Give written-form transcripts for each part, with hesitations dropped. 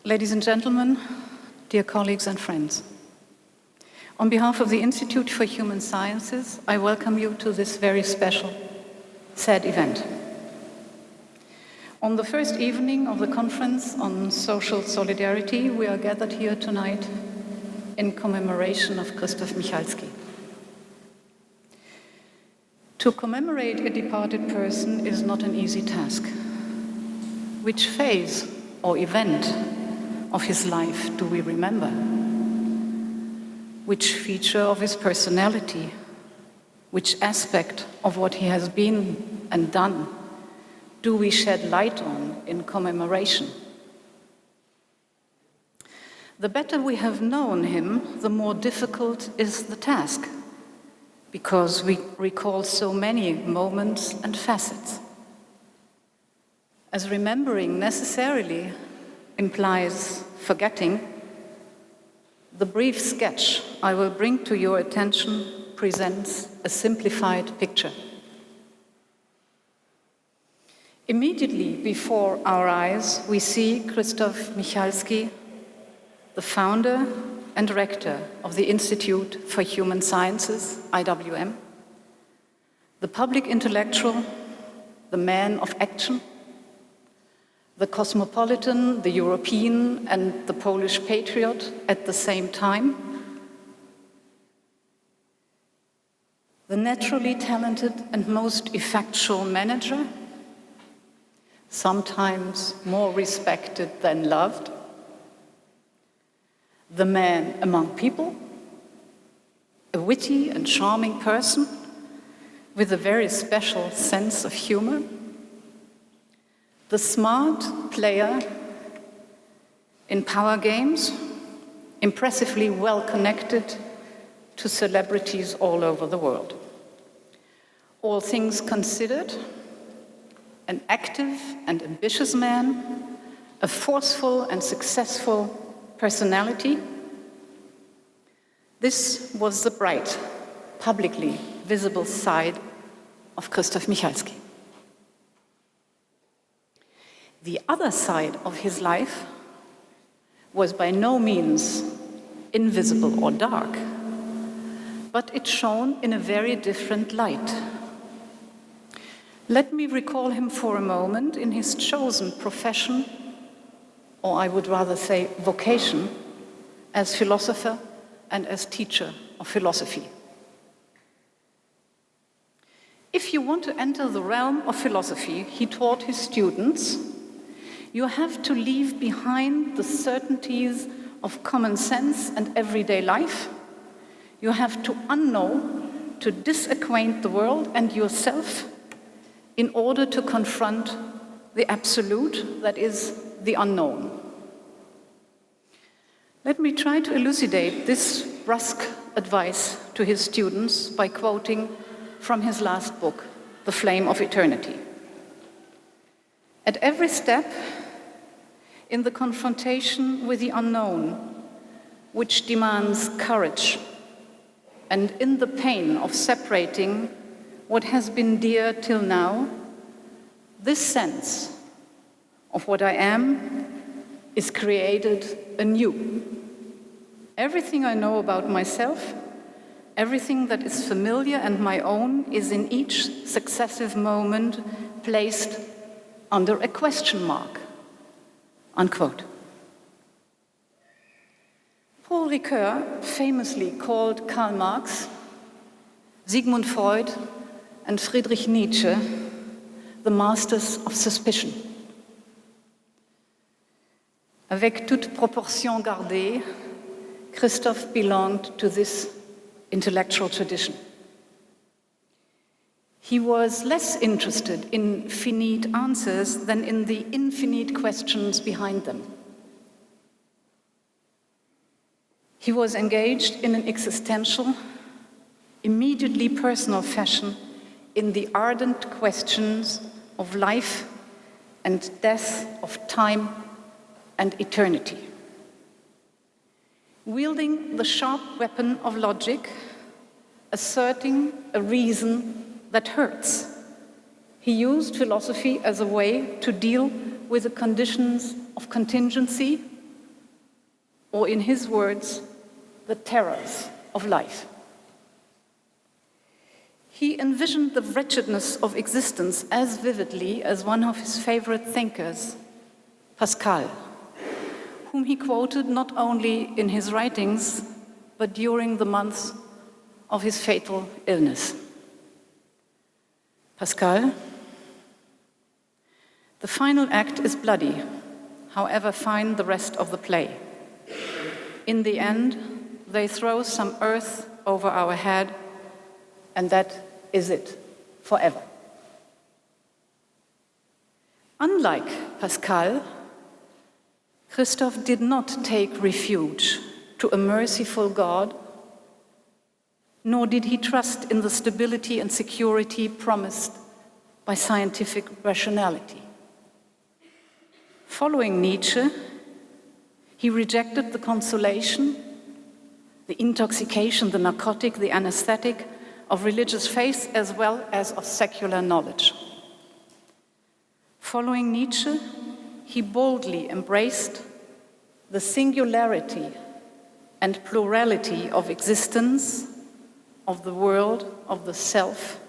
Ladies and gentlemen, dear colleagues and friends, on behalf of the Institute for Human Sciences, I welcome you to this very special, sad event. On the first evening of the conference on social solidarity, we are gathered here tonight in commemoration of Krzysztof Michalski. To commemorate a departed person is not an easy task. Which phase or event of his life do we remember? Which feature of his personality, which aspect of what he has been and done do we shed light on in commemoration? The better we have known him, the more difficult is the task, because we recall so many moments and facets. As remembering necessarily implies forgetting, the brief sketch I will bring to your attention presents a simplified picture. Immediately before our eyes, we see Krzysztof Michalski, the founder and rector of the Institute for Human Sciences, IWM, the public intellectual, the man of action, the cosmopolitan, the European, and the Polish patriot at the same time, the naturally talented and most effectual manager, sometimes more respected than loved, the man among people, a witty and charming person with a very special sense of humor, the smart player in power games, impressively well connected to celebrities all over the world. All things considered, an active and ambitious man, a forceful and successful personality. This was the bright, publicly visible side of Krzysztof Michalski. The other side of his life was by no means invisible or dark, but it shone in a very different light. Let me recall him for a moment in his chosen profession, or I would rather say vocation, as philosopher and as teacher of philosophy. If you want to enter the realm of philosophy, he taught his students, you have to leave behind the certainties of common sense and everyday life. You have to unknow, to disacquaint the world and yourself in order to confront the absolute, that is, the unknown. Let me try to elucidate this brusque advice to his students by quoting from his last book, The Flame of Eternity. At every step in the confrontation with the unknown, which demands courage, and in the pain of separating what has been dear till now, this sense of what I am is created anew. Everything I know about myself, everything that is familiar and my own, is in each successive moment placed under a question mark. Unquote. Paul Ricoeur famously called Karl Marx, Sigmund Freud, and Friedrich Nietzsche the masters of suspicion. Avec toute proportion gardée, Krzysztof belonged to this intellectual tradition. He was less interested in finite answers than in the infinite questions behind them. He was engaged in an existential, immediately personal fashion in the ardent questions of life and death, of time and eternity. Wielding the sharp weapon of logic, asserting a reason that hurts, he used philosophy as a way to deal with the conditions of contingency or in his words, the terrors of life. He envisioned the wretchedness of existence as vividly as one of his favorite thinkers, Pascal, whom he quoted not only in his writings, but during the months of his fatal illness. Pascal, the final act is bloody, however fine the rest of the play. In the end, they throw some earth over our head, and that is it, forever. Unlike Pascal, Krzysztof did not take refuge to a merciful God, nor did he trust in the stability and security promised by scientific rationality. Following Nietzsche, he rejected the consolation, the intoxication, the narcotic, the anesthetic of religious faith as well as of secular knowledge. Following Nietzsche, he boldly embraced the singularity and plurality of existence, of the world, of the self,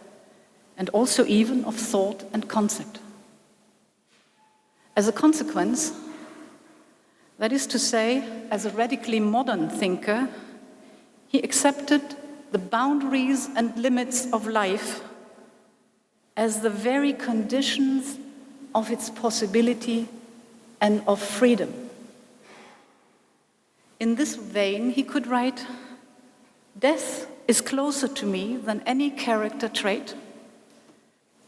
and also even of thought and concept. As a consequence, that is to say, as a radically modern thinker, he accepted the boundaries and limits of life as the very conditions of its possibility and of freedom. In this vein, he could write, "Death is closer to me than any character trait.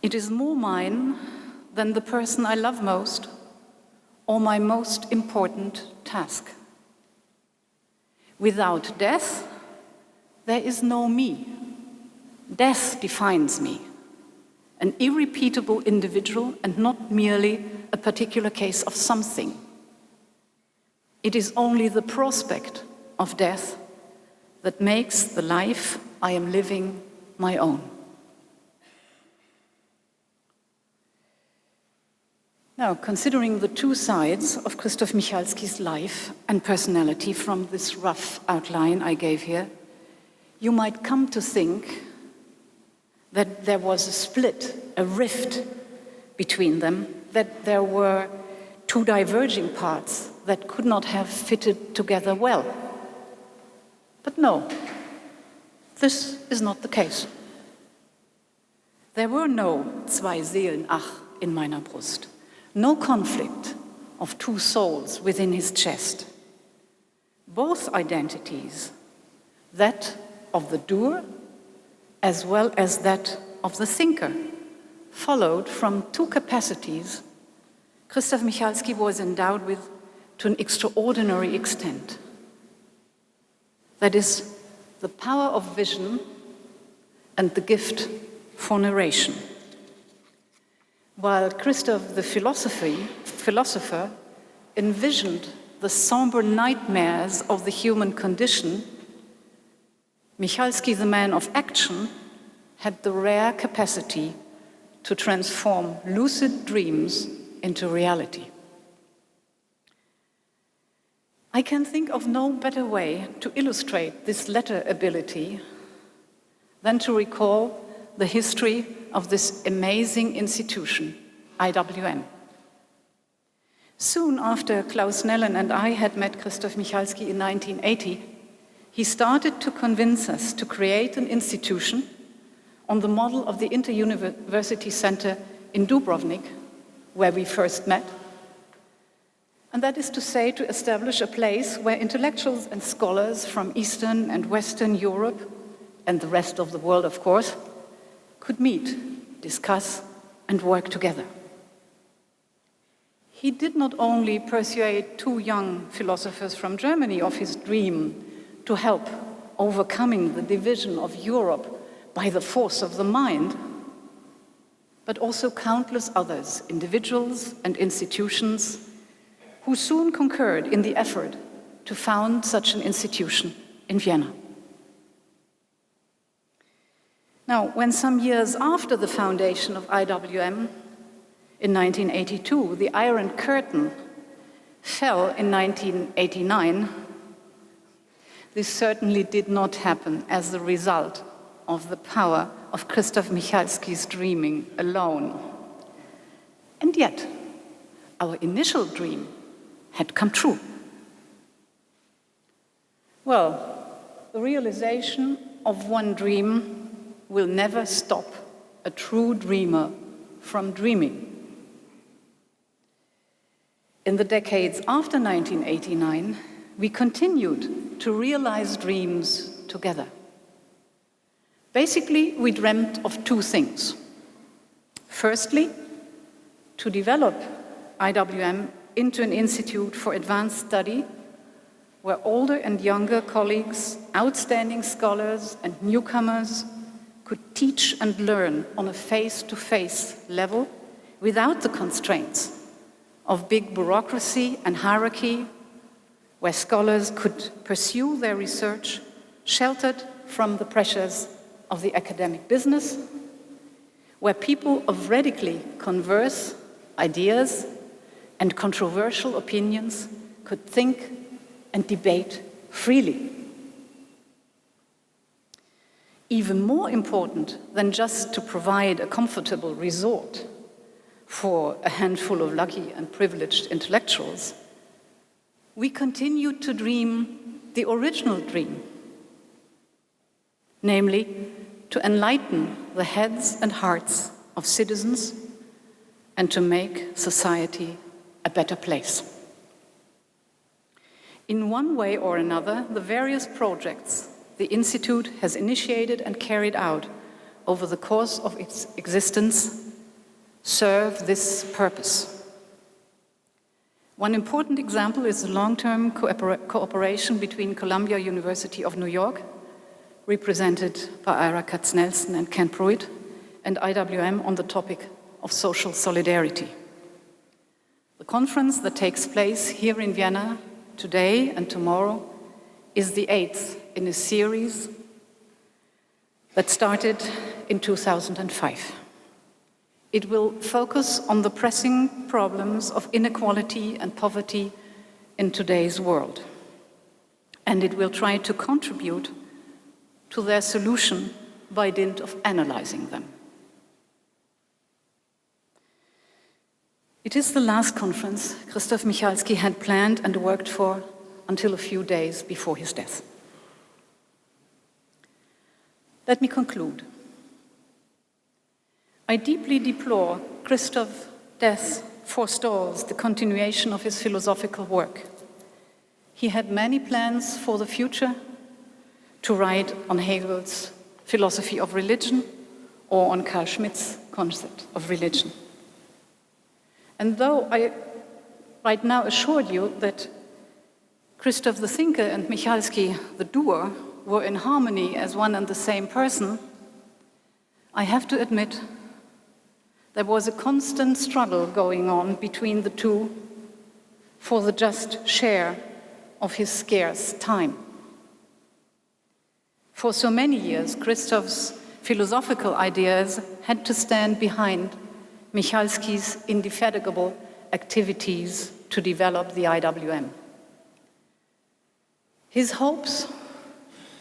It is more mine than the person I love most or my most important task. Without death, there is no me. Death defines me, an irrepeatable individual and not merely a particular case of something. It is only the prospect of death that makes the life I am living my own." Now, considering the two sides of Krzysztof Michalski's life and personality from this rough outline I gave here, you might come to think that there was a split, a rift between them, that there were two diverging parts that could not have fitted together well. But no, this is not the case. There were no zwei Seelen, ach, in meiner Brust. No conflict of two souls within his chest. Both identities, that of the doer as well as that of the thinker, followed from two capacities Krzysztof Michalski was endowed with to an extraordinary extent. That is, the power of vision and the gift for narration. While Krzysztof the philosopher envisioned the somber nightmares of the human condition, Michalski, the man of action, had the rare capacity to transform lucid dreams into reality. I can think of no better way to illustrate this latter ability than to recall the history of this amazing institution, IWM. Soon after Klaus Nellen and I had met Krzysztof Michalski in 1980, he started to convince us to create an institution on the model of the Inter-University Center in Dubrovnik, where we first met. And that is to say, to establish a place where intellectuals and scholars from Eastern and Western Europe, and the rest of the world, of course, could meet, discuss, and work together. He did not only persuade two young philosophers from Germany of his dream to help overcoming the division of Europe by the force of the mind, but also countless others, individuals and institutions, who soon concurred in the effort to found such an institution in Vienna. Now, when some years after the foundation of IWM, in 1982, the Iron Curtain fell in 1989, This certainly did not happen as the result of the power of Krzysztof Michalski's dreaming alone. And yet, our initial dream had come true. Well, the realization of one dream will never stop a true dreamer from dreaming. In the decades after 1989, we continued to realize dreams together. Basically, we dreamt of two things. Firstly, to develop IWM into an institute for advanced study where older and younger colleagues, outstanding scholars and newcomers could teach and learn on a face-to-face level without the constraints of big bureaucracy and hierarchy, where scholars could pursue their research sheltered from the pressures of the academic business, where people of radically converse ideas and controversial opinions could think and debate freely. Even more important than just to provide a comfortable resort for a handful of lucky and privileged intellectuals, we continued to dream the original dream, namely to enlighten the heads and hearts of citizens and to make society a better place. In one way or another, the various projects the Institute has initiated and carried out over the course of its existence serve this purpose. One important example is the long-term cooperation between Columbia University of New York, represented by Ira Katznelson and Ken Pruitt, and IWM on the topic of social solidarity. The conference that takes place here in Vienna today and tomorrow is the 8th in a series that started in 2005. It will focus on the pressing problems of inequality and poverty in today's world. And it will try to contribute to their solution by dint of analyzing them. It is the last conference Krzysztof Michalski had planned and worked for until a few days before his death. Let me conclude. I deeply deplore Krzysztof's death forestalls the continuation of his philosophical work. He had many plans for the future, to write on Hegel's philosophy of religion or on Carl Schmitt's concept of religion. And though I right now assured you that Krzysztof the thinker and Michalski the doer were in harmony as one and the same person, I have to admit there was a constant struggle going on between the two for the just share of his scarce time. For so many years, Krzysztof's philosophical ideas had to stand behind Michalski's indefatigable activities to develop the IWM. His hopes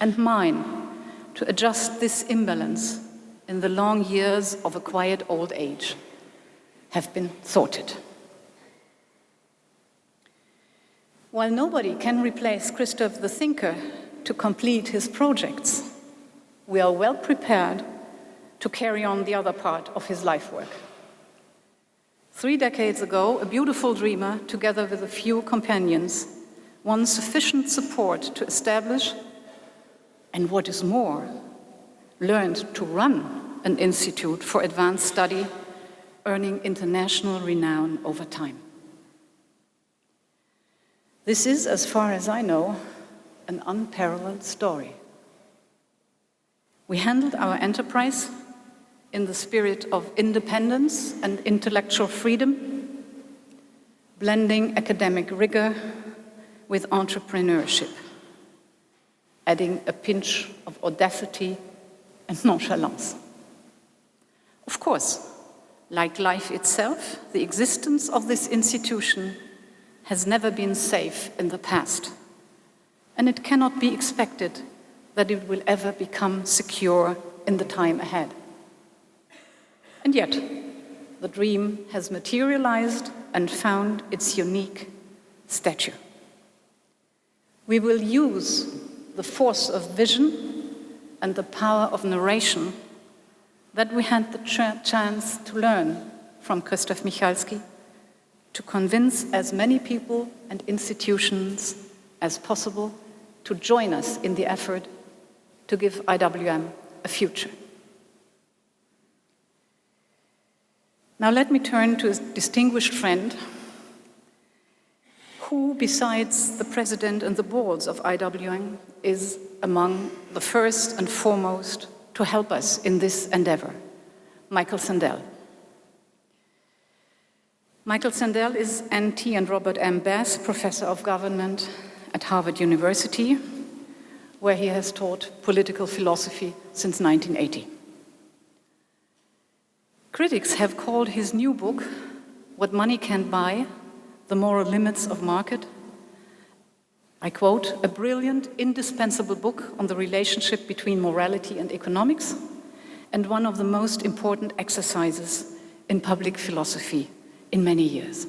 and mine to adjust this imbalance in the long years of a quiet old age have been thwarted. While nobody can replace Krzysztof the thinker to complete his projects, we are well prepared to carry on the other part of his life work. 3 decades ago, a beautiful dreamer, together with a few companions, won sufficient support to establish, and what is more, learned to run an institute for advanced study, earning international renown over time. This is, as far as I know, an unparalleled story. We handled our enterprise in the spirit of independence and intellectual freedom, blending academic rigor with entrepreneurship, adding a pinch of audacity and nonchalance. Of course, like life itself, the existence of this institution has never been safe in the past. and it cannot be expected that it will ever become secure in the time ahead. And yet, the dream has materialized and found its unique stature. We will use the force of vision and the power of narration that we had the chance to learn from Krzysztof Michalski to convince as many people and institutions as possible to join us in the effort to give IWM a future. Now let me turn to a distinguished friend who, besides the president and the boards of IWM, is among the first and foremost to help us in this endeavor, Michael Sandel. Michael Sandel is N.T. and Robert M. Bass Professor of Government at Harvard University, where he has taught political philosophy since 1980. Critics have called his new book, What Money Can't Buy, The Moral Limits of Market, I quote, a brilliant, indispensable book on the relationship between morality and economics, and one of the most important exercises in public philosophy in many years.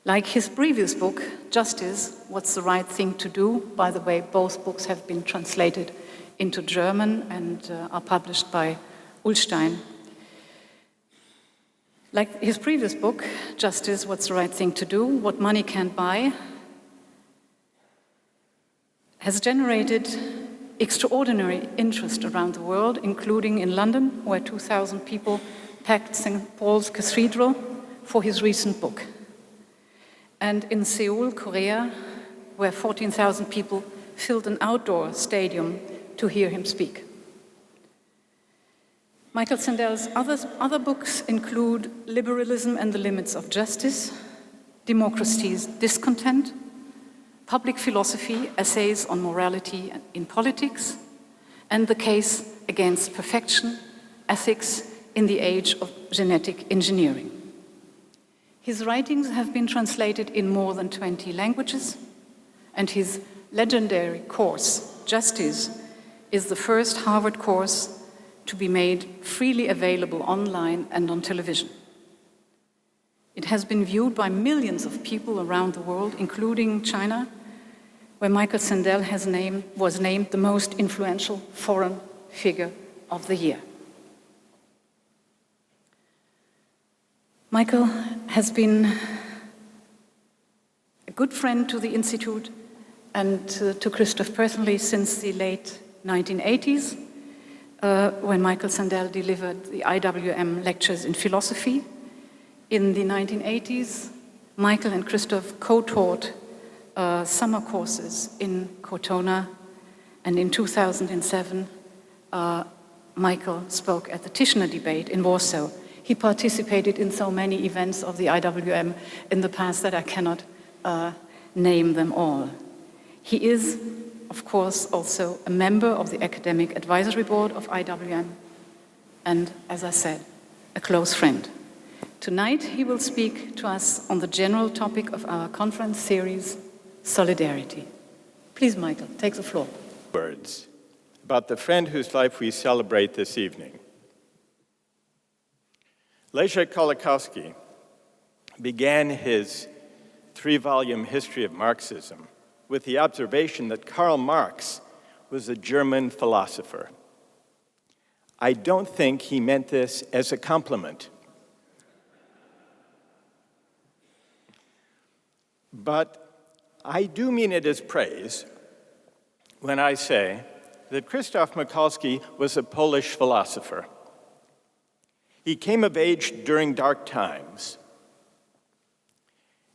Like his previous book, Justice, What's the Right Thing to Do? By the way, both books have been translated into German and are published by Ullstein. Like his previous book, Justice, What's the Right Thing to Do? What Money Can't Buy, has generated extraordinary interest around the world, including in London, where 2,000 people packed St. Paul's Cathedral for his recent book, and in Seoul, Korea, where 14,000 people filled an outdoor stadium to hear him speak. Michael Sandel's other books include Liberalism and the Limits of Justice, Democracy's Discontent, Public Philosophy, Essays on Morality in Politics, and The Case Against Perfection, Ethics in the Age of Genetic Engineering. His writings have been translated in more than 20 languages, and his legendary course, Justice, is the first Harvard course to be made freely available online and on television. It has been viewed by millions of people around the world, including China, where Michael Sandel was named the most influential foreign figure of the year. Michael has been a good friend to the Institute and to Krzysztof personally since the late 1980s, when Michael Sandel delivered the IWM lectures in philosophy. In the 1980s, Michael and Krzysztof co-taught summer courses in Cortona, and in 2007, Michael spoke at the Tishner debate in Warsaw. He participated in so many events of the IWM in the past that I cannot name them all. He is, of course, also a member of the Academic Advisory Board of IWM, and, as I said, a close friend. Tonight, he will speak to us on the general topic of our conference series, Solidarity. Please, Michael, take the floor. Words about the friend whose life we celebrate this evening. Leszek Kolakowski began his 3-volume history of Marxism with the observation that Karl Marx was a German philosopher. I don't think he meant this as a compliment. But I do mean it as praise when I say that Krzysztof Michalski was a Polish philosopher. He came of age during dark times.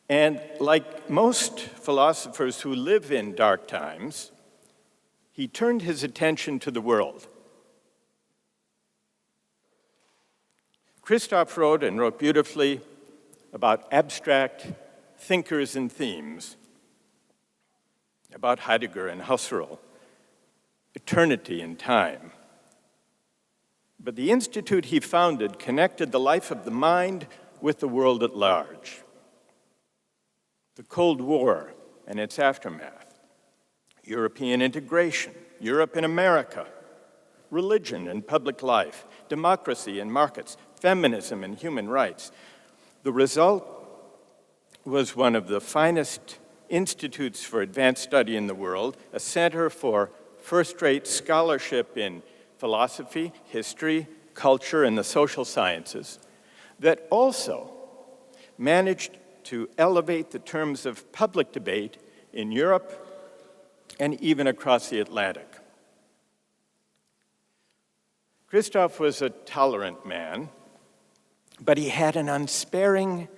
And like most philosophers who live in dark times, he turned his attention to the world. Krzysztof wrote beautifully about abstract thinkers and themes, about Heidegger and Husserl, eternity and time. But the institute he founded connected the life of the mind with the world at large. The Cold War and its aftermath, European integration, Europe and America, religion and public life, democracy and markets, feminism and human rights. The result was one of the finest institutes for advanced study in the world, a center for first-rate scholarship in philosophy, history, culture, and the social sciences, that also managed to elevate the terms of public debate in Europe and even across the Atlantic. Krzysztof was a tolerant man, but he had an unsparing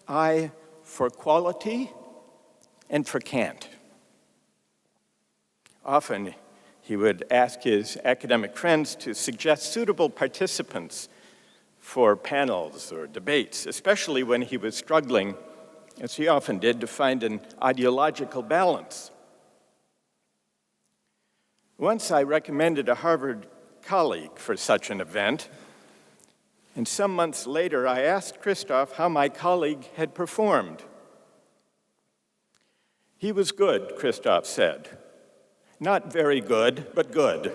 eye for quality and for cant. Often, he would ask his academic friends to suggest suitable participants for panels or debates, especially when he was struggling, as he often did, to find an ideological balance. Once I recommended a Harvard colleague for such an event, and some months later I asked Krzysztof how my colleague had performed. He was good, Krzysztof said. Not very good, but good.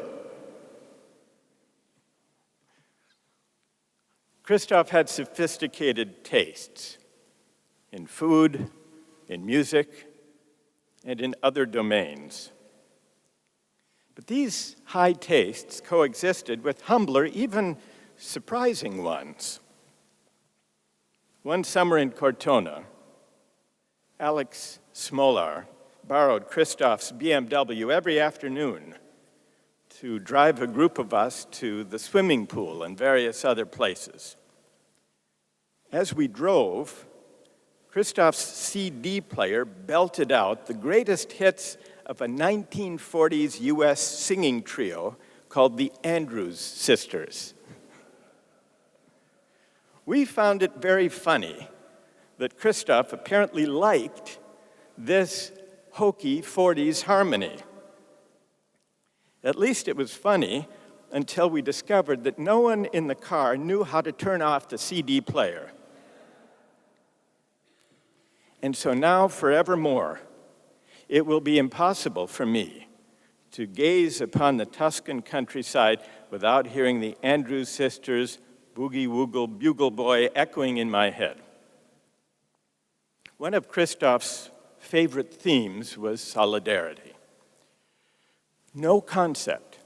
Krzysztof had sophisticated tastes in food, in music, and in other domains. But these high tastes coexisted with humbler, even surprising ones. One summer in Cortona, Alex Smolar borrowed Krzysztof's BMW every afternoon to drive a group of us to the swimming pool and various other places. As we drove, Krzysztof's CD player belted out the greatest hits of a 1940s US singing trio called the Andrews Sisters. We found it very funny that Krzysztof apparently liked this hokey 40s harmony. At least it was funny until we discovered that no one in the car knew how to turn off the CD player. And so now, forevermore, it will be impossible for me to gaze upon the Tuscan countryside without hearing the Andrews Sisters' Boogie Woogle Bugle Boy echoing in my head. One of Krzysztof's favorite themes was solidarity. No concept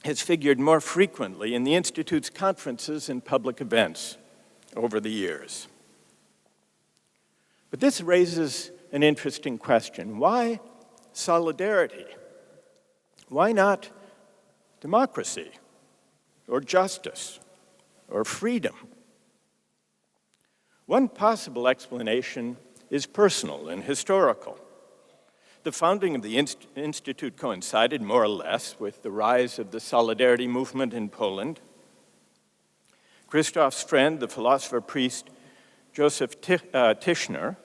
has figured more frequently in the Institute's conferences and public events over the years. But this raises an interesting question. Why solidarity? Why not democracy or justice or freedom? One possible explanation is personal and historical. The founding of the Institute coincided more or less with the rise of the Solidarity movement in Poland. Krzysztof's friend, the philosopher priest Joseph Tischner,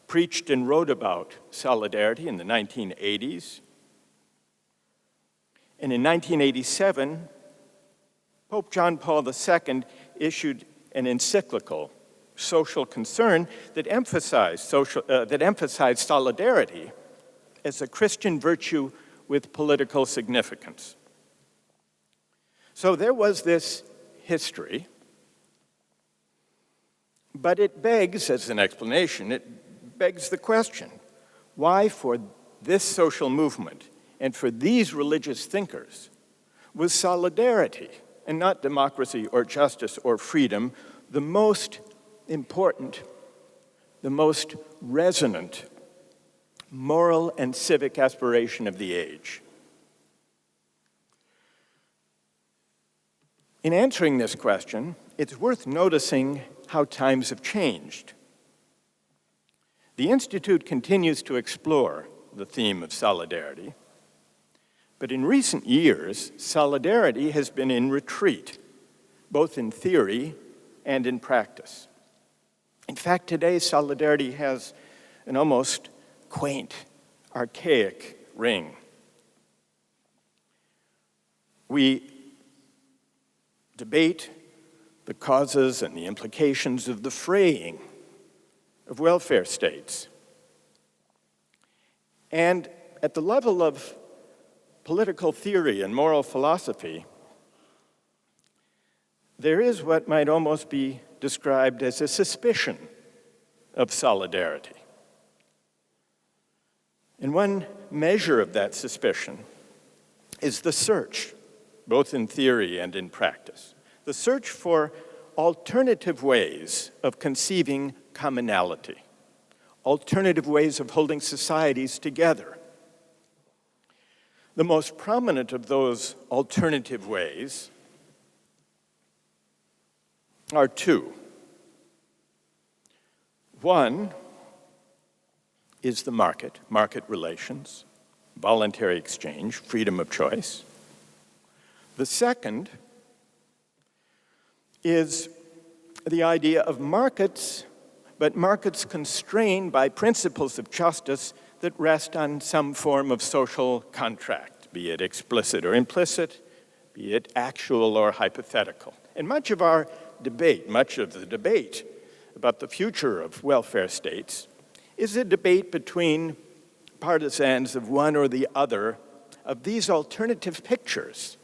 preached and wrote about solidarity in the 1980s. And in 1987, Pope John Paul II issued an encyclical, Social Concern, that emphasized solidarity as a Christian virtue with political significance. So there was this history, but it begs, as an explanation, it begs the question, why for this social movement and for these religious thinkers was solidarity and not democracy or justice or freedom the most important, the most resonant moral and civic aspiration of the age? In answering this question, it's worth noticing how times have changed. The Institute continues to explore the theme of solidarity, but in recent years, solidarity has been in retreat, both in theory and in practice. In fact, today, solidarity has an almost quaint, archaic ring. We debate the causes and the implications of the fraying of welfare states. And at the level of political theory and moral philosophy, there is what might almost be described as a suspicion of solidarity. And one measure of that suspicion is the search, both in theory and in practice, the search for alternative ways of conceiving commonality, alternative ways of holding societies together. The most prominent of those alternative ways are two. One is the market relations, voluntary exchange, freedom of choice. The second is the idea of markets, but markets constrained by principles of justice that rest on some form of social contract, be it explicit or implicit, be it actual or hypothetical. And much of the debate about the future of welfare states is a debate between partisans of one or the other of these alternative pictures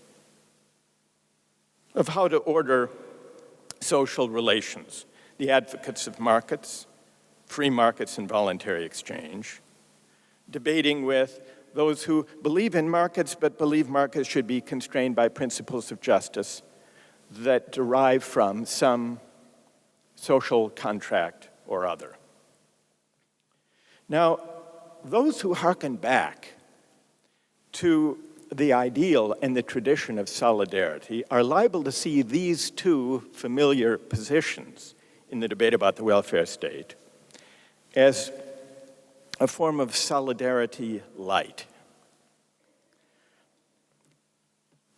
of how to order social relations. The advocates of markets, free markets and voluntary exchange, debating with those who believe in markets but believe markets should be constrained by principles of justice that derive from some social contract or other. Now, those who hearken back to the ideal and the tradition of solidarity are liable to see these two familiar positions in the debate about the welfare state as a form of solidarity light.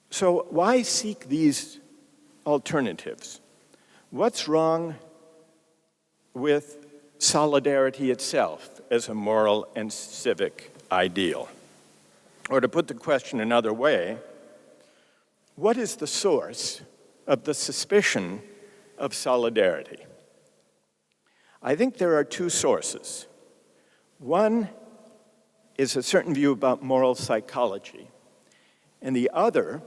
So why seek these alternatives? What's wrong with solidarity itself as a moral and civic ideal? Or to put the question another way, what is the source of the suspicion of solidarity? I think there are two sources. One is a certain view about moral psychology, and the other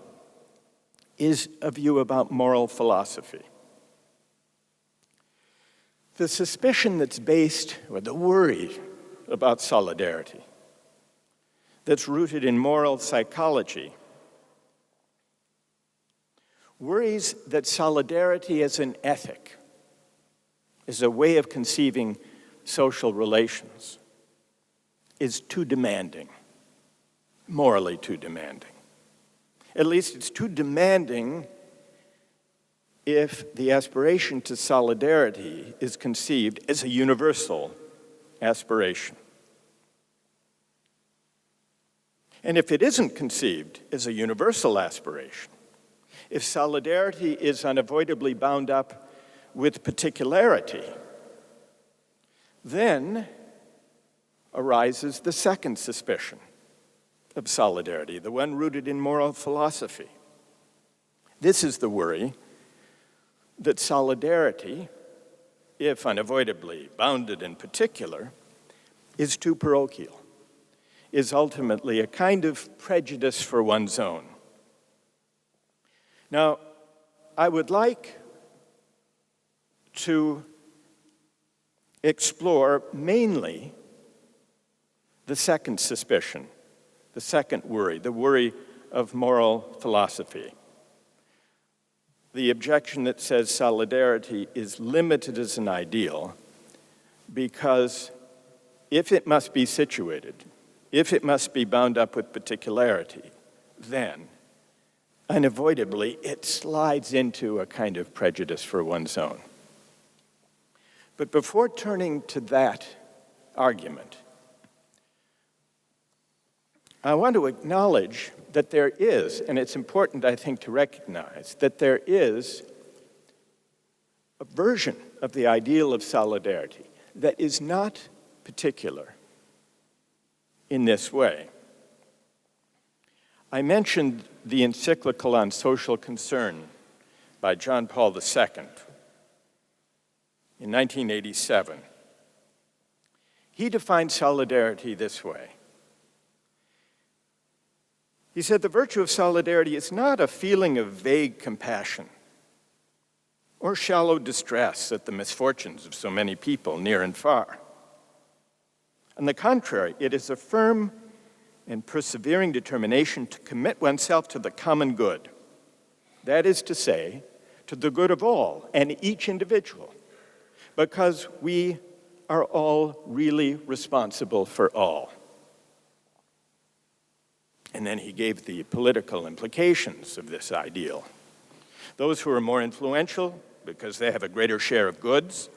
is a view about moral philosophy. The suspicion that's based, or the worry about solidarity, that's rooted in moral psychology, worries that solidarity as an ethic, as a way of conceiving social relations, is too demanding, morally too demanding. At least it's too demanding if the aspiration to solidarity is conceived as a universal aspiration. And if it isn't conceived as a universal aspiration, if solidarity is unavoidably bound up with particularity, then arises the second suspicion of solidarity, the one rooted in moral philosophy. This is the worry that solidarity, if unavoidably bounded in particular, is too parochial, is ultimately a kind of prejudice for one's own. Now, I would like to explore mainly the second suspicion, the second worry, the worry of moral philosophy. The objection that says solidarity is limited as an ideal because if it must be situated, if it must be bound up with particularity, then unavoidably it slides into a kind of prejudice for one's own. But before turning to that argument, I want to acknowledge that there is, and it's important, I think, to recognize, that there is a version of the ideal of solidarity that is not particular in this way. I mentioned the encyclical on social concern by John Paul II in 1987. He defined solidarity this way: He said, the virtue of solidarity is not a feeling of vague compassion or shallow distress at the misfortunes of so many people near and far. On the contrary, it is a firm and persevering determination to commit oneself to the common good. That is to say, to the good of all and each individual, because we are all really responsible for all. And then he gave the political implications of this ideal. Those who are more influential, because they have a greater share of goods,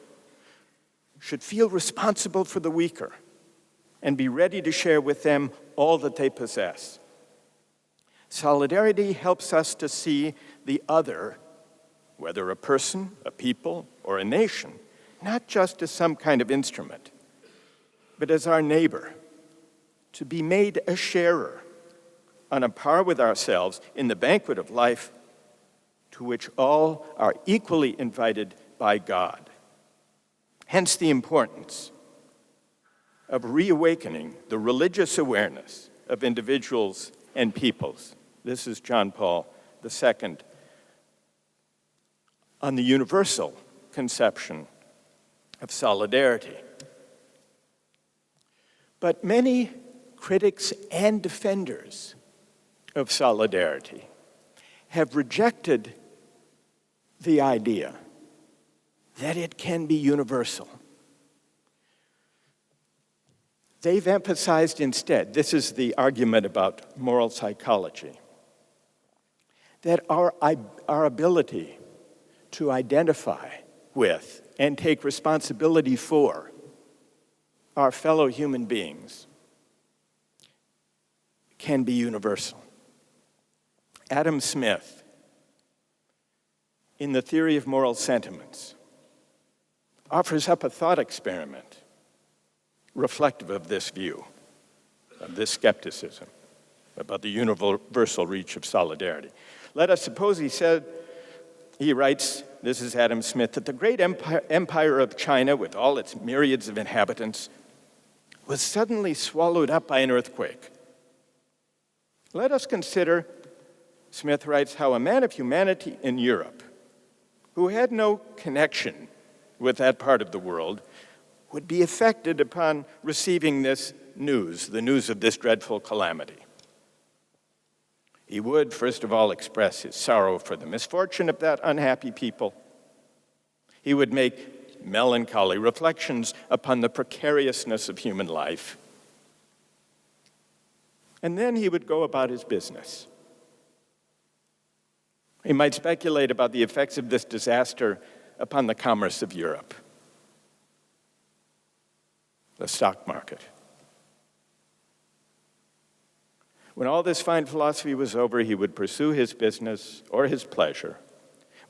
should feel responsible for the weaker and be ready to share with them all that they possess. Solidarity helps us to see the other, whether a person, a people, or a nation, not just as some kind of instrument, but as our neighbor, to be made a sharer on a par with ourselves in the banquet of life to which all are equally invited by God. Hence the importance of reawakening the religious awareness of individuals and peoples. This is John Paul II on the universal conception of solidarity. But many critics and defenders of solidarity have rejected the idea that it can be universal. They've emphasized instead, this is the argument about moral psychology, that our ability to identify with and take responsibility for our fellow human beings can be universal. Adam Smith, in The Theory of Moral Sentiments, offers up a thought experiment reflective of this view, of this skepticism about the universal reach of solidarity. Let us suppose, he writes, this is Adam Smith, that the great empire of China, with all its myriads of inhabitants, was suddenly swallowed up by an earthquake. Let us consider, Smith writes, how a man of humanity in Europe, who had no connection with that part of the world, would be affected upon receiving this news, the news of this dreadful calamity. He would, first of all, express his sorrow for the misfortune of that unhappy people. He would make melancholy reflections upon the precariousness of human life. And then he would go about his business. He might speculate about the effects of this disaster upon the commerce of Europe, the stock market. When all this fine philosophy was over, he would pursue his business or his pleasure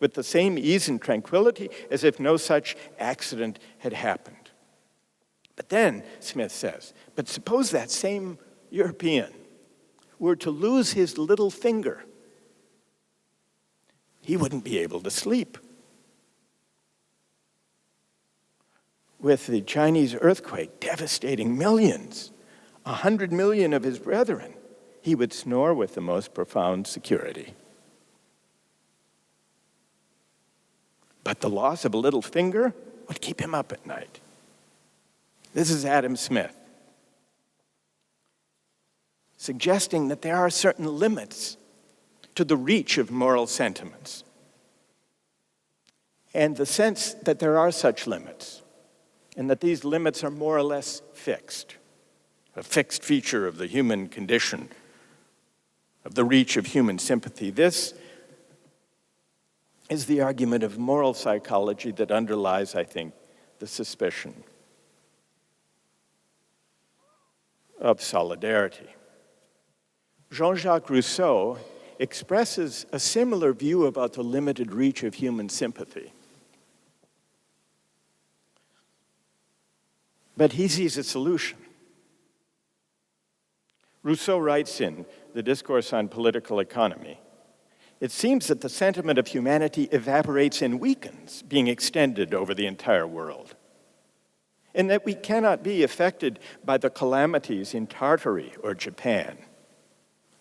with the same ease and tranquility as if no such accident had happened. But then, Smith says, but suppose that same European were to lose his little finger. He wouldn't be able to sleep. With the Chinese earthquake devastating millions, 100 million of his brethren, he would snore with the most profound security. But the loss of a little finger would keep him up at night. This is Adam Smith, suggesting that there are certain limits to the reach of moral sentiments, and the sense that there are such limits, and that these limits are more or less fixed, a fixed feature of the human condition, of the reach of human sympathy. This is the argument of moral psychology that underlies, I think, the suspicion of solidarity. Jean-Jacques Rousseau expresses a similar view about the limited reach of human sympathy. But he sees a solution. Rousseau writes in The Discourse on Political Economy, it seems that the sentiment of humanity evaporates and weakens, being extended over the entire world, and that we cannot be affected by the calamities in Tartary or Japan,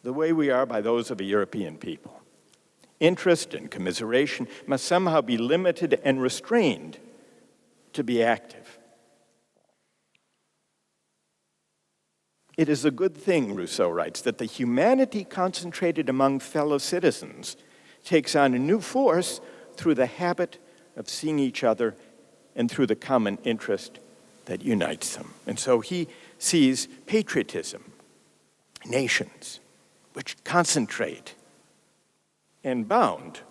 the way we are by those of a European people. Interest and commiseration must somehow be limited and restrained to be active. It is a good thing, Rousseau writes, that the humanity concentrated among fellow citizens takes on a new force through the habit of seeing each other and through the common interest that unites them. And so he sees patriotism, nations, which concentrate and bound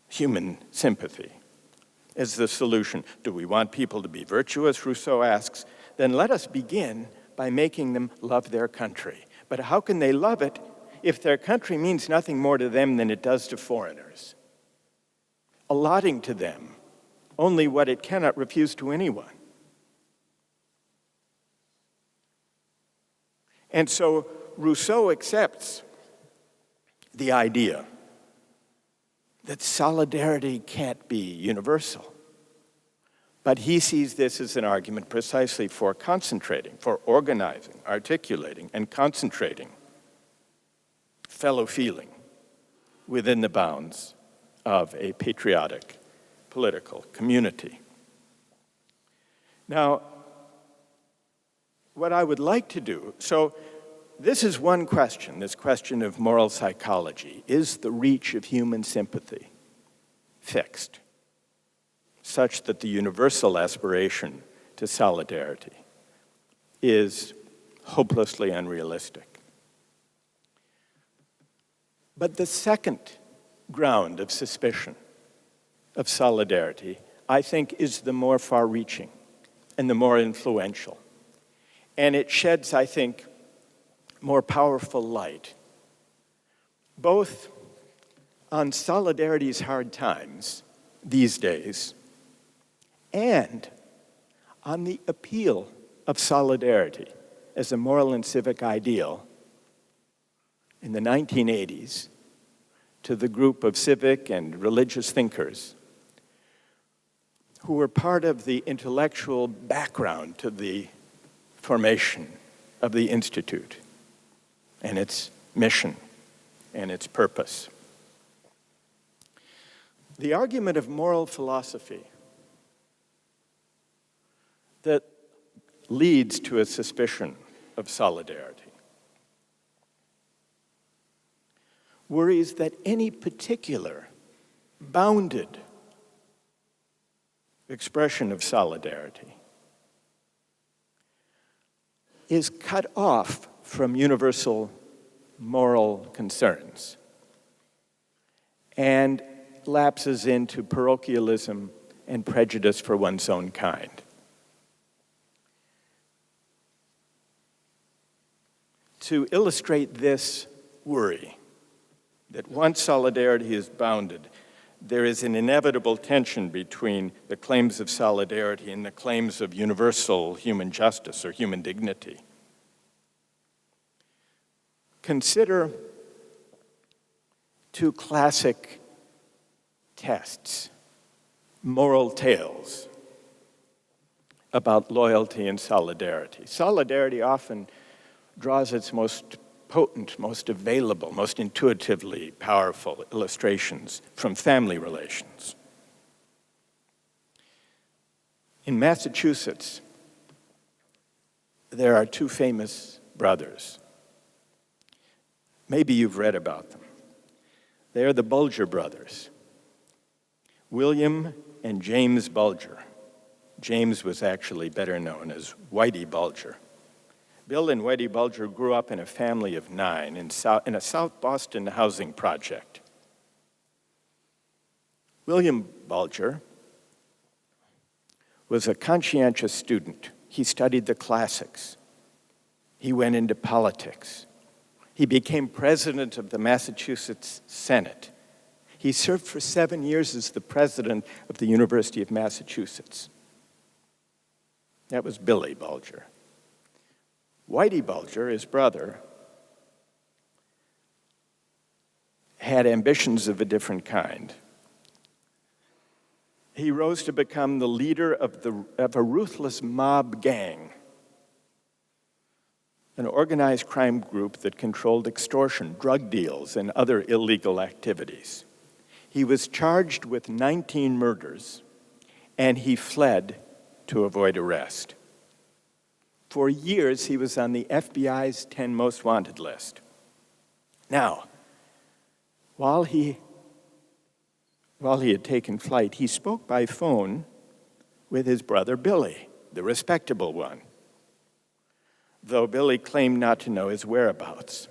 human sympathy as the solution. Do we want people to be virtuous, Rousseau asks? Then let us begin by making them love their country. But how can they love it if their country means nothing more to them than it does to foreigners? Allotting to them only what it cannot refuse to anyone. And so Rousseau accepts the idea that solidarity can't be universal. But he sees this as an argument precisely for concentrating, for organizing, articulating, and concentrating fellow feeling within the bounds of a patriotic political community. Now, what I would like to do, so this is one question, this question of moral psychology. Is the reach of human sympathy fixed, such that the universal aspiration to solidarity is hopelessly unrealistic? But the second ground of suspicion of solidarity, I think, is the more far-reaching and the more influential. And it sheds, I think, more powerful light, both on solidarity's hard times these days and on the appeal of solidarity as a moral and civic ideal in the 1980s to the group of civic and religious thinkers who were part of the intellectual background to the formation of the Institute and its mission and its purpose. The argument of moral philosophy that leads to a suspicion of solidarity worries that any particular bounded expression of solidarity is cut off from universal moral concerns and lapses into parochialism and prejudice for one's own kind. To illustrate this worry, that once solidarity is bounded, there is an inevitable tension between the claims of solidarity and the claims of universal human justice or human dignity. Consider two classic tests, moral tales about loyalty and solidarity. Solidarity often draws its most potent, most available, most intuitively powerful illustrations from family relations. In Massachusetts, there are two famous brothers. Maybe you've read about them. They are the Bulger brothers, William and James Bulger. James was actually better known as Whitey Bulger. Bill and Whitey Bulger grew up in a family of 9 in a South Boston housing project. William Bulger was a conscientious student. He studied the classics. He went into politics. He became president of the Massachusetts Senate. He served for 7 years as the president of the University of Massachusetts. That was Billy Bulger. Whitey Bulger, his brother, had ambitions of a different kind. He rose to become the leader of a ruthless mob gang an organized crime group that controlled extortion, drug deals, and other illegal activities. He was charged with 19 murders, and he fled to avoid arrest. For years, he was on the FBI's 10 most wanted list. Now, while he had taken flight, he spoke by phone with his brother Billy, the respectable one, though Billy claimed not to know his whereabouts.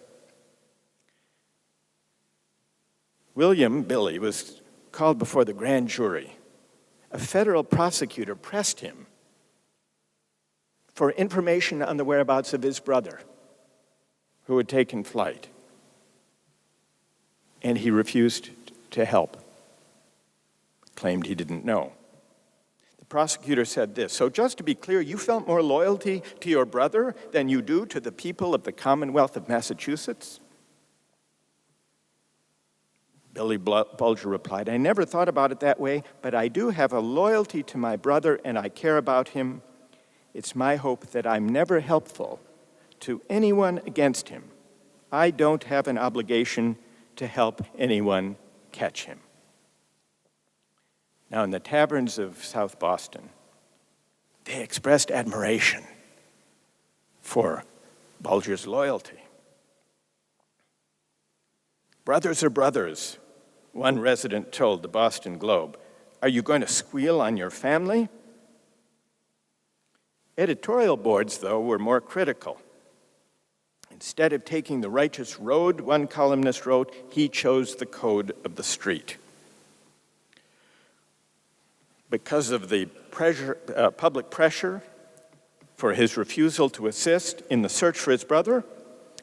Billy, was called before the grand jury. A federal prosecutor pressed him for information on the whereabouts of his brother, who had taken flight, and he refused to help, claimed he didn't know. The prosecutor said this, "So just to be clear, you felt more loyalty to your brother than you do to the people of the Commonwealth of Massachusetts?" Billy Bulger replied, "I never thought about it that way, but I do have a loyalty to my brother and I care about him. It's my hope that I'm never helpful to anyone against him. I don't have an obligation to help anyone catch him." Now, in the taverns of South Boston, they expressed admiration for Bulger's loyalty. "Brothers are brothers," one resident told the Boston Globe. "Are you going to squeal on your family?" Editorial boards, though, were more critical. Instead of taking the righteous road, one columnist wrote, he chose the code of the street. Because of the public pressure for his refusal to assist in the search for his brother,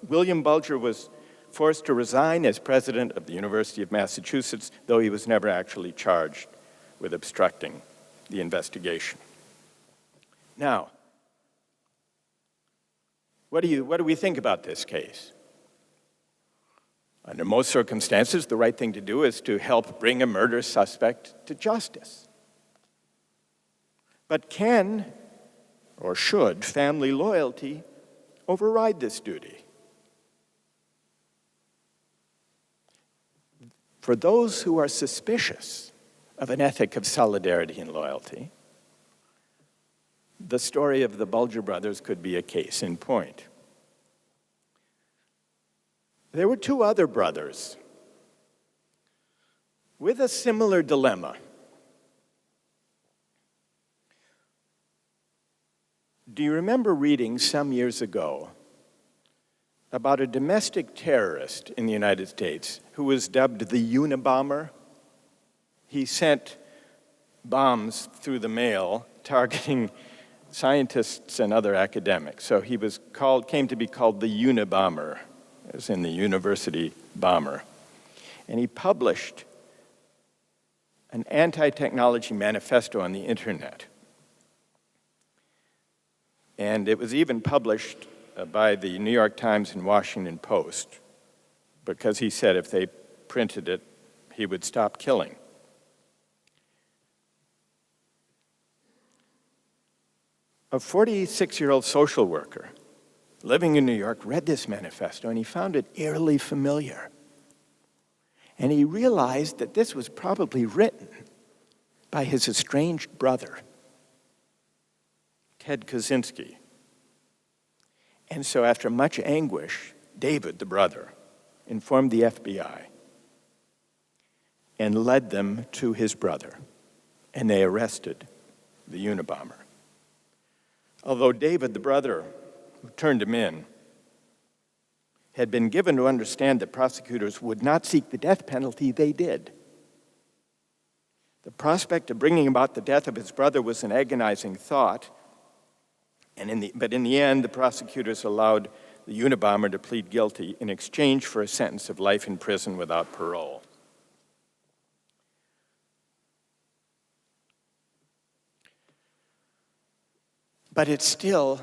William Bulger was forced to resign as president of the University of Massachusetts, though he was never actually charged with obstructing the investigation. Now, what do we think about this case? Under most circumstances, the right thing to do is to help bring a murder suspect to justice. But can or should family loyalty override this duty? For those who are suspicious of an ethic of solidarity and loyalty, the story of the Bulger brothers could be a case in point. There were two other brothers with a similar dilemma. Do you remember reading some years ago about a domestic terrorist in the United States who was dubbed the Unabomber? He sent bombs through the mail targeting scientists and other academics. So he came to be called the Unabomber, as in the university bomber. And he published an anti-technology manifesto on the internet. And it was even published by the New York Times and Washington Post, because he said if they printed it, he would stop killing. A 46-year-old social worker living in New York read this manifesto, and he found it eerily familiar. And he realized that this was probably written by his estranged brother, Ted Kaczynski. And so after much anguish, David, the brother, informed the FBI and led them to his brother, and they arrested the Unabomber. Although David, the brother who turned him in, had been given to understand that prosecutors would not seek the death penalty, they did. The prospect of bringing about the death of his brother was an agonizing thought, but in the end, the prosecutors allowed the Unabomber to plead guilty in exchange for a sentence of life in prison without parole. But it's still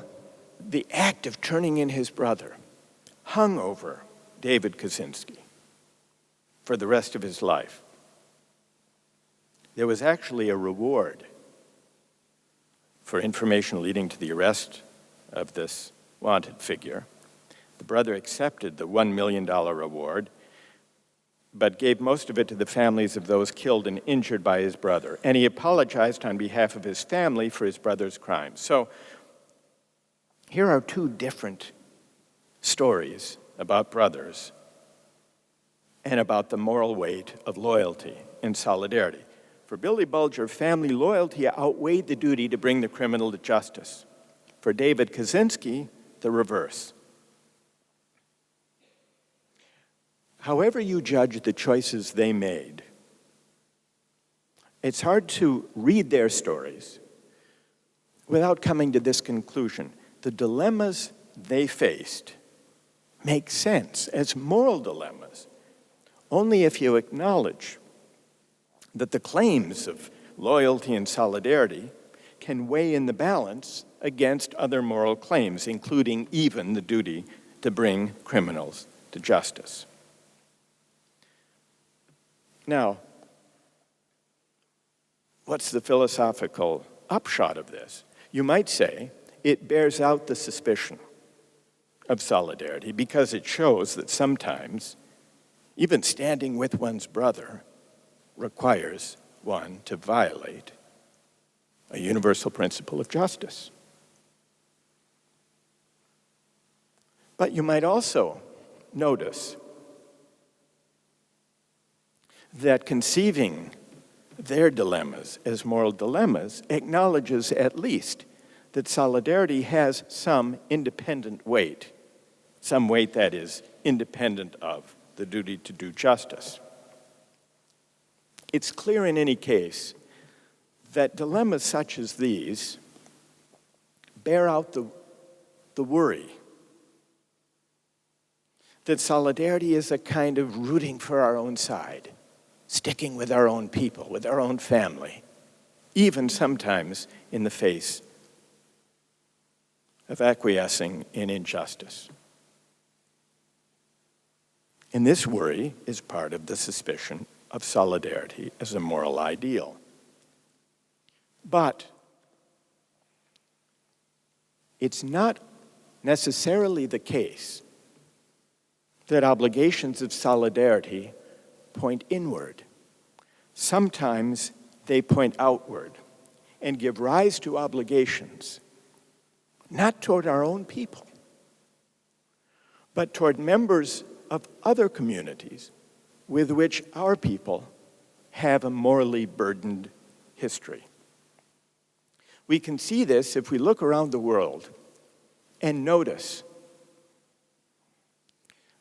the act of turning in his brother hung over David Kaczynski for the rest of his life. There was actually a reward for information leading to the arrest of this wanted figure. The brother accepted the $1 million reward, but gave most of it to the families of those killed and injured by his brother. And he apologized on behalf of his family for his brother's crimes. So here are two different stories about brothers and about the moral weight of loyalty and solidarity. For Billy Bulger, family loyalty outweighed the duty to bring the criminal to justice. For David Kaczynski, the reverse. However you judge the choices they made, it's hard to read their stories without coming to this conclusion. The dilemmas they faced make sense as moral dilemmas only if you acknowledge that the claims of loyalty and solidarity can weigh in the balance against other moral claims, including even the duty to bring criminals to justice. Now, what's the philosophical upshot of this? You might say it bears out the suspicion of solidarity because it shows that sometimes even standing with one's brother requires one to violate a universal principle of justice. But you might also notice that conceiving their dilemmas as moral dilemmas acknowledges at least that solidarity has some independent weight, some weight that is independent of the duty to do justice. It's clear in any case that dilemmas such as these bear out the worry that solidarity is a kind of rooting for our own side, sticking with our own people, with our own family, even sometimes in the face of acquiescing in injustice. And this worry is part of the suspicion of solidarity as a moral ideal. But it's not necessarily the case that obligations of solidarity point inward. Sometimes they point outward and give rise to obligations, not toward our own people, but toward members of other communities with which our people have a morally burdened history. We can see this if we look around the world and notice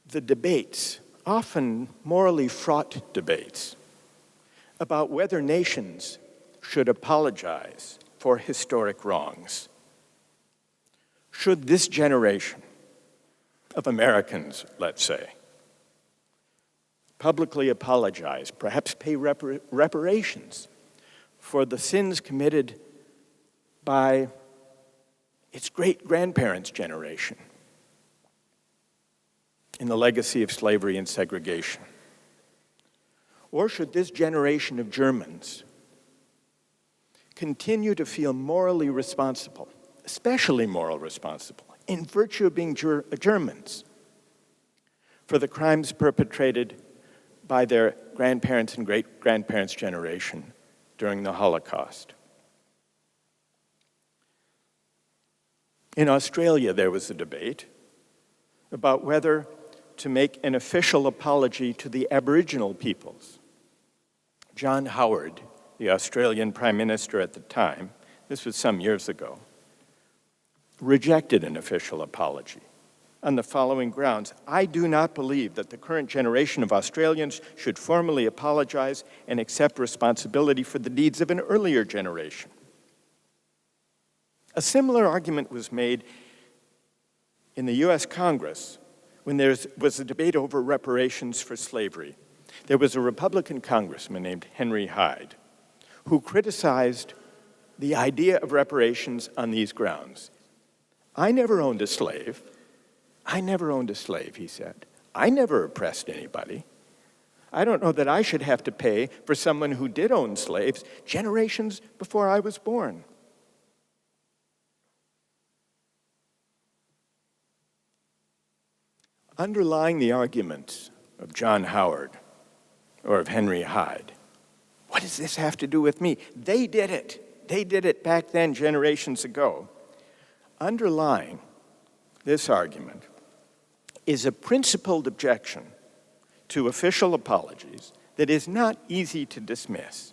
the debates, often morally fraught debates, about whether nations should apologize for historic wrongs. Should this generation of Americans, let's say, publicly apologize, perhaps pay reparations for the sins committed by its great-grandparents' generation in the legacy of slavery and segregation? Or should this generation of Germans continue to feel morally responsible, especially moral responsible, in virtue of being Germans, for the crimes perpetrated by their grandparents and great-grandparents' generation during the Holocaust? In Australia, there was a debate about whether to make an official apology to the Aboriginal peoples. John Howard, the Australian Prime Minister at the time, this was some years ago, rejected an official apology on the following grounds: I do not believe that the current generation of Australians should formally apologize and accept responsibility for the deeds of an earlier generation. A similar argument was made in the US Congress when there was a debate over reparations for slavery. There was a Republican congressman named Henry Hyde who criticized the idea of reparations on these grounds. I never owned a slave. I never owned a slave, he said. I never oppressed anybody. I don't know that I should have to pay for someone who did own slaves generations before I was born. Underlying the arguments of John Howard or of Henry Hyde, what does this have to do with me? They did it. They did it back then, generations ago. Underlying this argument is a principled objection to official apologies that is not easy to dismiss.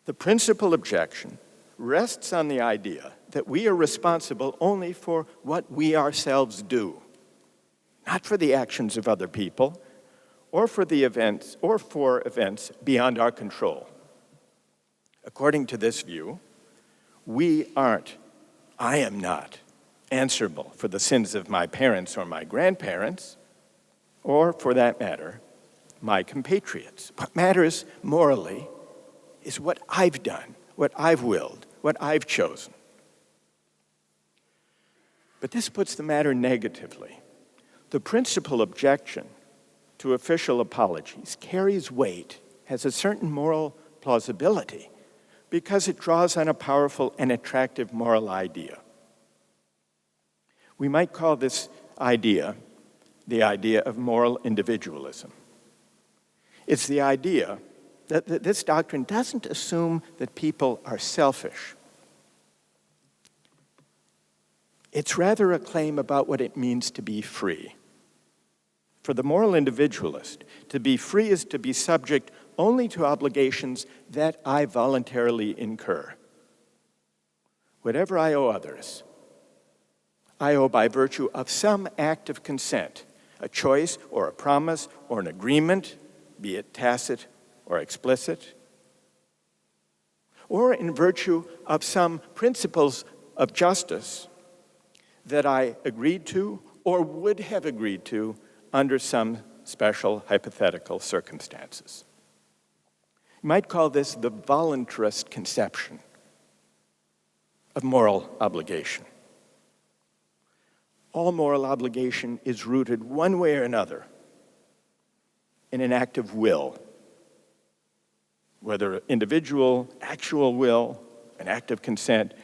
The principal objection rests on the idea that we are responsible only for what we ourselves do, not for the actions of other people, or for events beyond our control. According to this view, I am not answerable for the sins of my parents or my grandparents, or for that matter, my compatriots. What matters morally is what I've done, what I've willed, what I've chosen. But this puts the matter negatively. The principal objection to official apologies carries weight, has a certain moral plausibility, because it draws on a powerful and attractive moral idea. We might call this idea the idea of moral individualism. It's the idea that this doctrine doesn't assume that people are selfish. It's rather a claim about what it means to be free. For the moral individualist, to be free is to be subject only to obligations that I voluntarily incur. Whatever I owe others, I owe by virtue of some act of consent, a choice or a promise or an agreement, be it tacit or explicit, or in virtue of some principles of justice that I agreed to or would have agreed to under some special hypothetical circumstances. You might call this the voluntarist conception of moral obligation. All moral obligation is rooted one way or another in an act of will, whether individual, actual will, an act of consent,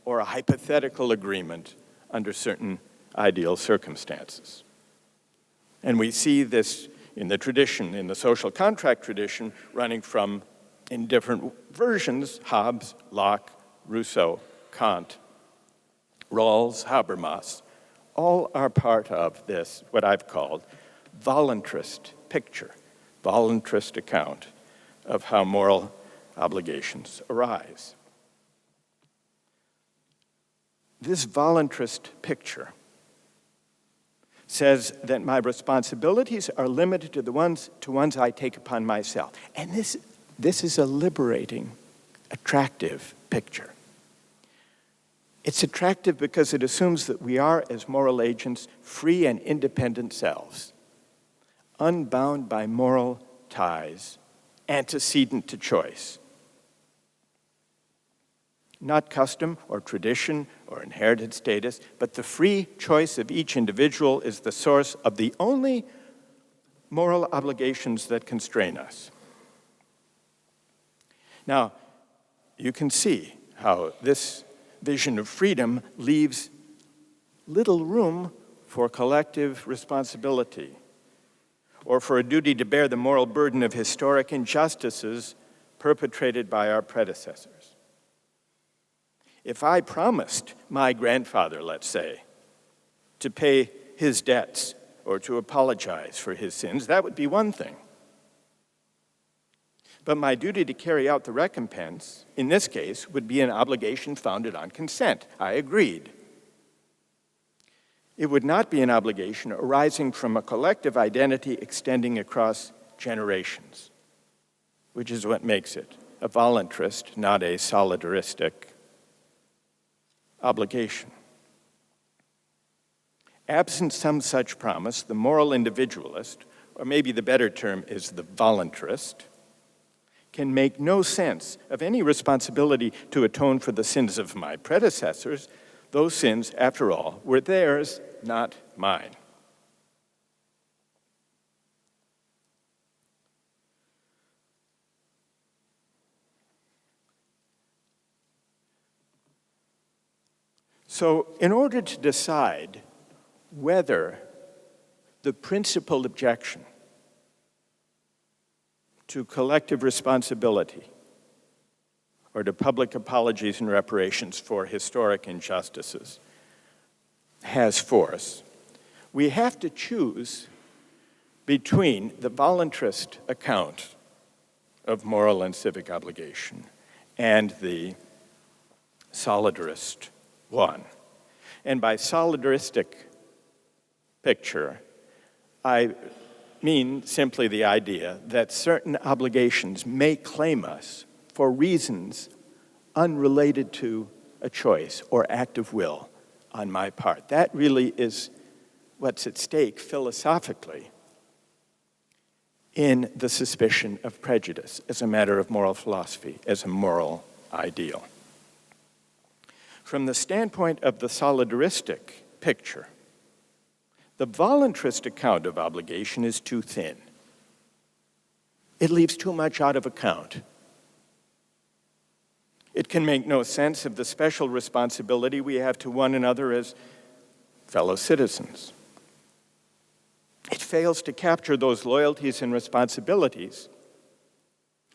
or a hypothetical agreement under certain ideal circumstances. And we see this in the tradition, in the social contract tradition, running from, in different versions, Hobbes, Locke, Rousseau, Kant, Rawls, Habermas. All are part of this, what I've called, voluntarist picture, voluntarist account of how moral obligations arise. This voluntarist picture says that my responsibilities are limited to the ones I take upon myself. And this is a liberating, attractive picture. It's attractive because it assumes that we are, as moral agents, free and independent selves, unbound by moral ties, antecedent to choice. Not custom or tradition or inherited status, but the free choice of each individual is the source of the only moral obligations that constrain us. Now, you can see how this vision of freedom leaves little room for collective responsibility or for a duty to bear the moral burden of historic injustices perpetrated by our predecessors. If I promised my grandfather, let's say, to pay his debts or to apologize for his sins, that would be one thing. But my duty to carry out the recompense, in this case, would be an obligation founded on consent. I agreed. It would not be an obligation arising from a collective identity extending across generations, which is what makes it a voluntarist, not a solidaristic obligation. Absent some such promise, the moral individualist, or maybe the better term is the voluntarist, can make no sense of any responsibility to atone for the sins of my predecessors. Those sins, after all, were theirs, not mine. So, in order to decide whether the principal objection to collective responsibility or to public apologies and reparations for historic injustices has force, we have to choose between the voluntarist account of moral and civic obligation and the solidarist one. And by solidaristic picture, I mean simply the idea that certain obligations may claim us for reasons unrelated to a choice or act of will on my part. That really is what's at stake philosophically in the suspicion of prejudice as a matter of moral philosophy, as a moral ideal. From the standpoint of the solidaristic picture, the voluntarist account of obligation is too thin. It leaves too much out of account. It can make no sense of the special responsibility we have to one another as fellow citizens. It fails to capture those loyalties and responsibilities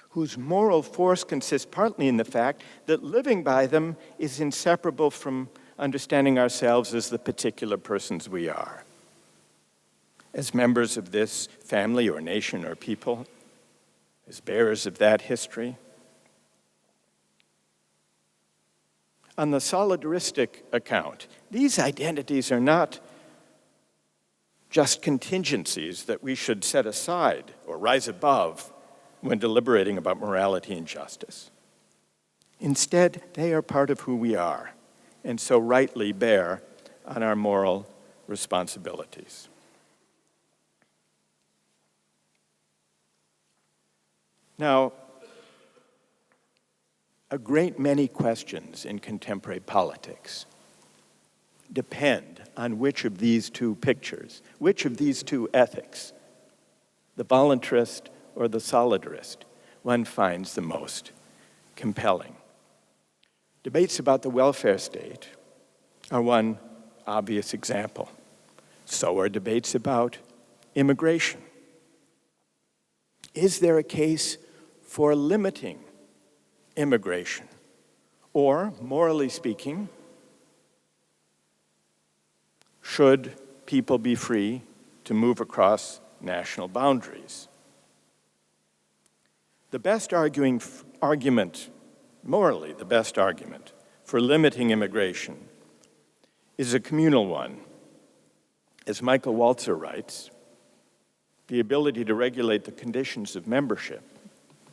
whose moral force consists partly in the fact that living by them is inseparable from understanding ourselves as the particular persons we are. As members of this family or nation or people, as bearers of that history. On the solidaristic account, these identities are not just contingencies that we should set aside or rise above when deliberating about morality and justice. Instead, they are part of who we are, and so rightly bear on our moral responsibilities. Now, a great many questions in contemporary politics depend on which of these two pictures, which of these two ethics, the voluntarist or the solidarist, one finds the most compelling. Debates about the welfare state are one obvious example. So are debates about immigration. Is there a case for limiting immigration? Or, morally speaking, should people be free to move across national boundaries? The best argument, morally, the best argument for limiting immigration is a communal one. As Michael Walzer writes, the ability to regulate the conditions of membership,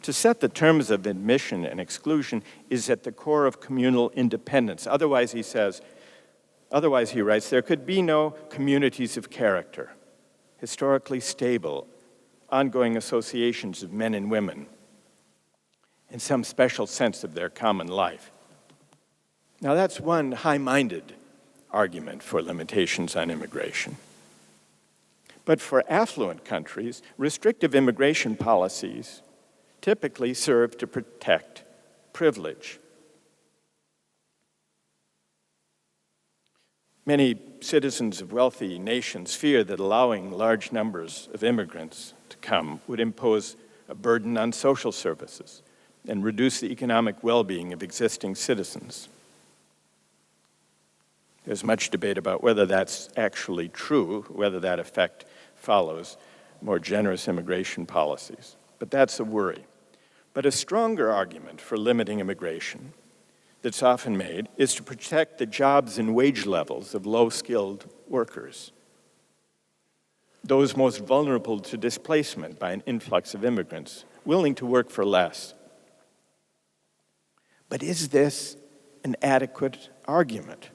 to set the terms of admission and exclusion, is at the core of communal independence. Otherwise, he writes, there could be no communities of character, historically stable, ongoing associations of men and women, in some special sense of their common life. Now, that's one high-minded argument for limitations on immigration. But for affluent countries, restrictive immigration policies typically serve to protect privilege. Many citizens of wealthy nations fear that allowing large numbers of immigrants to come would impose a burden on social services and reduce the economic well-being of existing citizens. There's much debate about whether that's actually true, whether that effect follows more generous immigration policies. But that's a worry. But a stronger argument for limiting immigration that's often made is to protect the jobs and wage levels of low-skilled workers, those most vulnerable to displacement by an influx of immigrants, willing to work for less. But is this an adequate argument?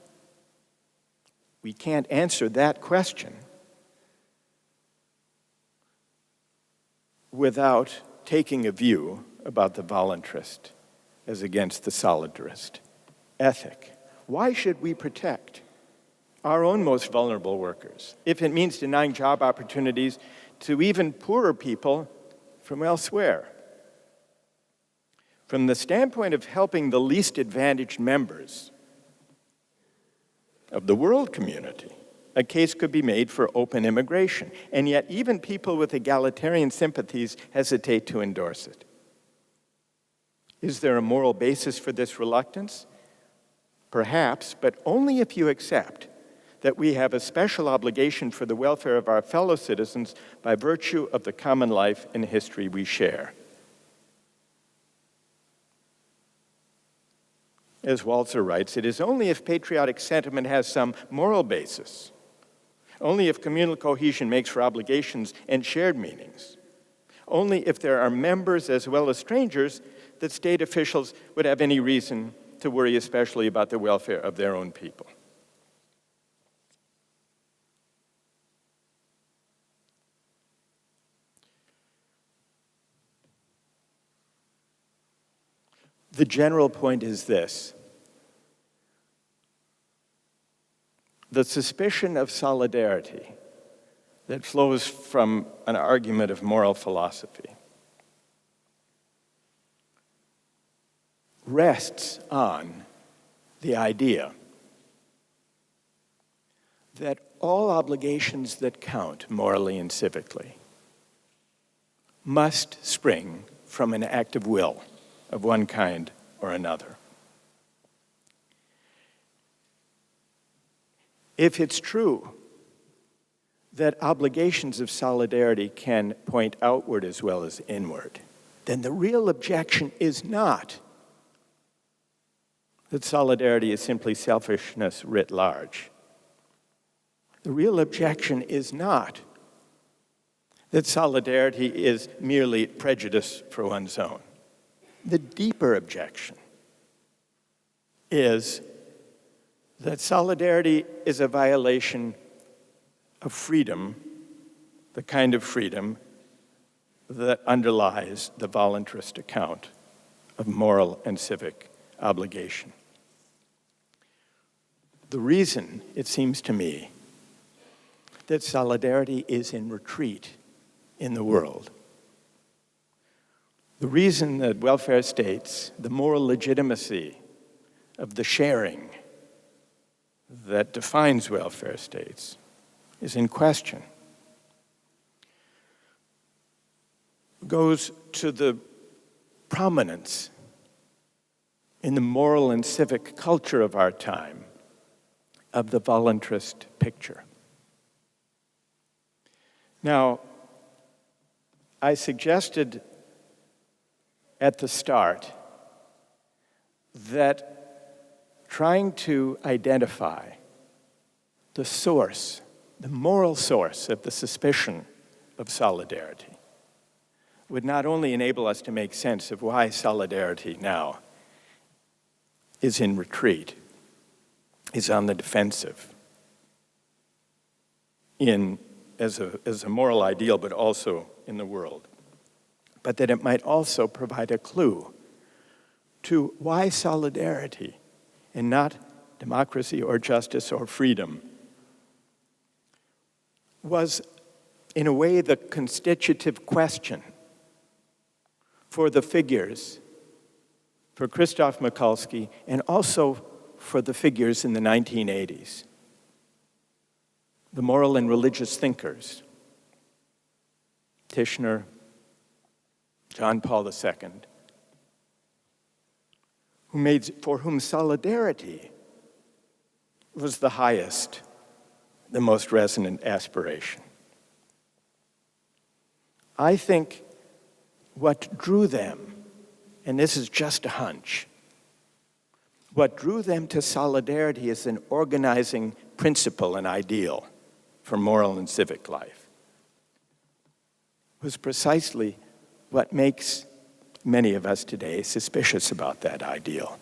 We can't answer that question without taking a view about the voluntarist as against the solidarist ethic. Why should we protect our own most vulnerable workers if it means denying job opportunities to even poorer people from elsewhere? From the standpoint of helping the least advantaged members of the world community, a case could be made for open immigration, and yet even people with egalitarian sympathies hesitate to endorse it. Is there a moral basis for this reluctance? Perhaps, but only if you accept that we have a special obligation for the welfare of our fellow citizens by virtue of the common life and history we share. As Walzer writes, it is only if patriotic sentiment has some moral basis, only if communal cohesion makes for obligations and shared meanings, only if there are members as well as strangers that state officials would have any reason to worry especially about the welfare of their own people. The general point is this: the suspicion of solidarity that flows from an argument of moral philosophy rests on the idea that all obligations that count morally and civically must spring from an act of will of one kind or another. If it's true that obligations of solidarity can point outward as well as inward, then the real objection is not that solidarity is simply selfishness writ large. The real objection is not that solidarity is merely prejudice for one's own. The deeper objection is that solidarity is a violation of freedom, the kind of freedom that underlies the voluntarist account of moral and civic obligation. The reason, it seems to me, that solidarity is in retreat in the world, the reason that welfare states, the moral legitimacy of the sharing that defines welfare states, is in question, goes to the prominence in the moral and civic culture of our time of the voluntarist picture. Now, I suggested at the start that trying to identify the source, the moral source of the suspicion of solidarity would not only enable us to make sense of why solidarity now is in retreat, is on the defensive, as a moral ideal, but also in the world, but that it might also provide a clue to why solidarity and not democracy or justice or freedom was, in a way, the constitutive question for the figures, for Krzysztof Michalski, and also for the figures in the 1980s, the moral and religious thinkers, Tishner, John Paul II, for whom solidarity was the highest, the most resonant aspiration. I think what drew them, and this is just a hunch, what drew them to solidarity as an organizing principle and ideal for moral and civic life was precisely what makes many of us today suspicious about that ideal.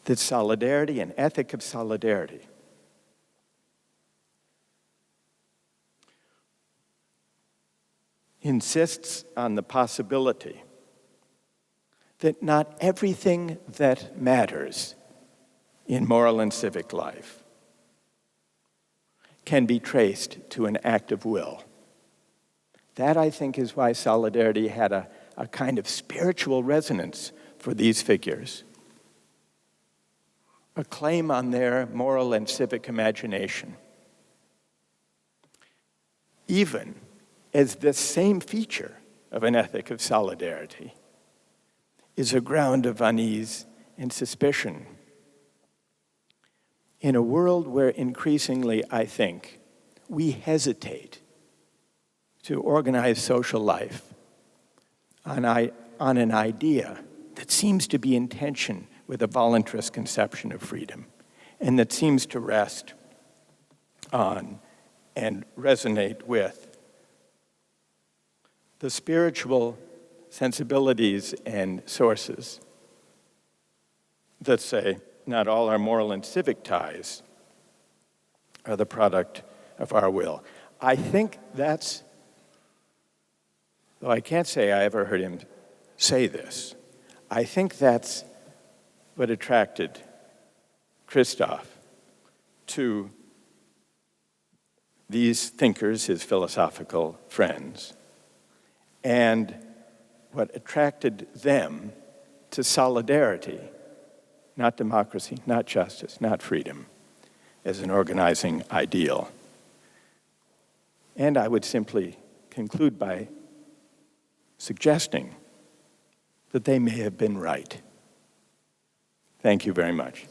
That solidarity, an ethic of solidarity, insists on the possibility that not everything that matters in moral and civic life can be traced to an act of will. That, I think, is why solidarity had a kind of spiritual resonance for these figures, a claim on their moral and civic imagination even as this same feature of an ethic of solidarity is a ground of unease and suspicion. In a world where increasingly, I think, we hesitate to organize social life on an idea that seems to be in tension with a voluntarist conception of freedom, and that seems to rest on and resonate with the spiritual sensibilities and sources that say not all our moral and civic ties are the product of our will. I think that's, though I can't say I ever heard him say this, I think that's what attracted Krzysztof to these thinkers, his philosophical friends, and what attracted them to solidarity, not democracy, not justice, not freedom, as an organizing ideal. And I would simply conclude by suggesting that they may have been right. Thank you very much.